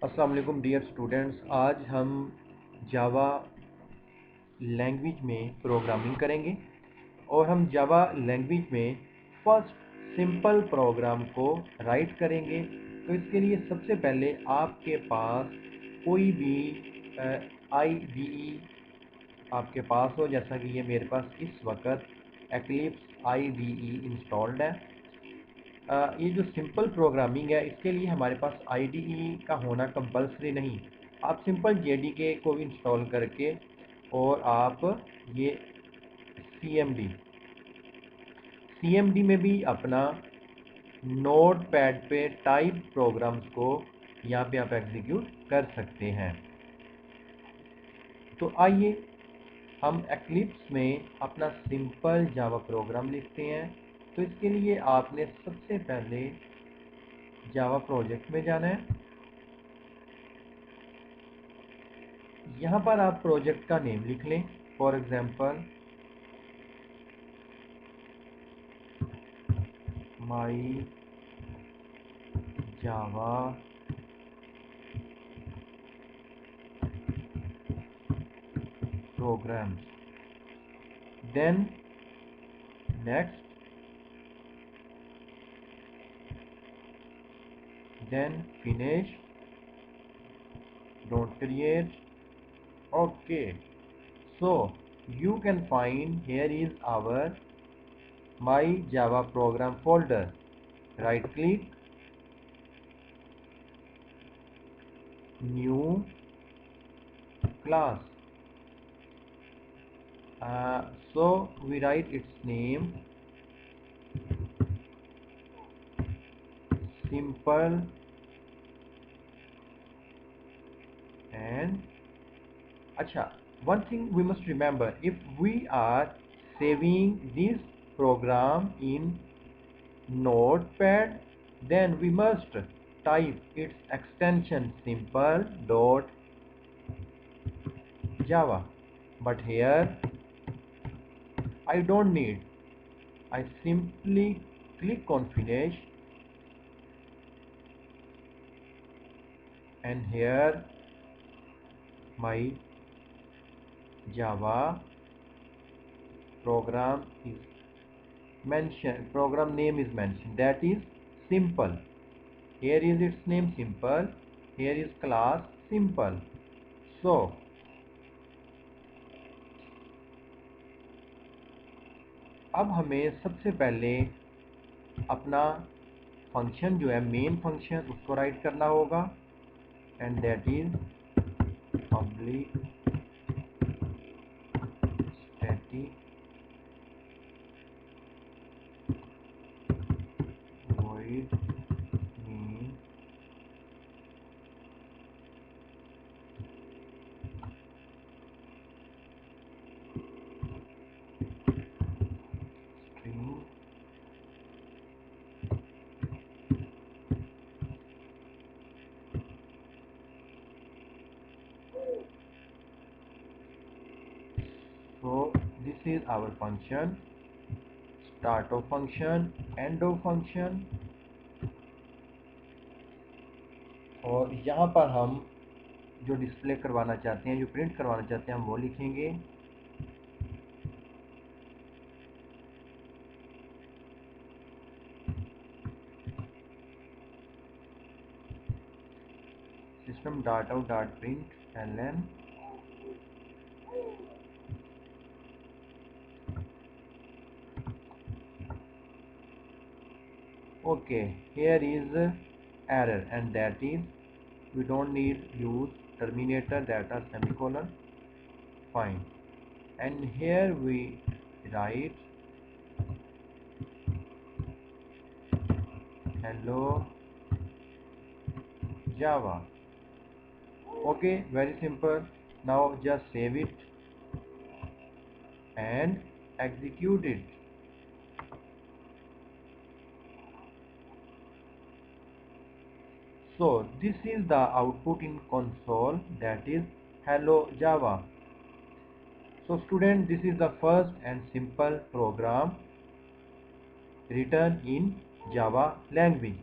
अस्सलाम वालेकुम dear students. आज हम जावा लैंग्वेज में प्रोग्रामिंग करेंगे और हम जावा लैंग्वेज में फर्स्ट सिंपल प्रोग्राम को राइट करेंगे। तो इसके लिए सबसे पहले आपके पास कोई भी IDE आपके पास हो, जैसा कि ये मेरे पास इस वक्त एक्लिप्स IDE इंस्टॉल्ड है। ये जो सिंपल प्रोग्रामिंग है इसके लिए हमारे पास IDE का होना कंपलसरी नहीं। आप सिंपल JDK को भी इंस्टॉल करके और आप ये CMD में भी अपना नोट पैड पे टाइप प्रोग्राम्स को यहाँ पे आप एग्जीक्यूट कर सकते हैं। तो आइए हम एक्लिप्स में अपना सिंपल जावा प्रोग्राम लिखते हैं। तो इसके लिए आपने सबसे पहले जावा प्रोजेक्ट में जाना है। यहाँ पर आप प्रोजेक्ट का नेम लिख लें। For example my Java program, then next, then finish, don't create. Okay, so you can find here is our my java program folder. Right click, new class. So we write its name simple and acha. One thing we must remember, if we are saving this program in notepad, then we must type its extension simple dot java. But here I don't need. I simply click on finish, and here my java program is mentioned, program name is mentioned, that is simple. Here is its name simple, here is class simple. So अब हमें सबसे पहले अपना function जो है main function उसको right करना होगा, and that is public static void main string So this is our function, start of function, end of function, और यहाँ पर हम जो डिस्प्ले करवाना चाहते हैं, जो प्रिंट करवाना चाहते हैं, हम वो लिखेंगे। System dot out dot print ln okay, here is error, and that is we don't need use terminator data semicolon. Fine, and here we write hello java. Okay, very simple. Now just save it and execute it. So this is the output in console, that is hello java. So student, this is the first and simple program written in Java language.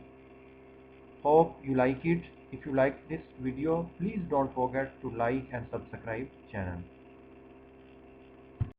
Hope you like it. If you like this video, please don't forget to like and subscribe channel.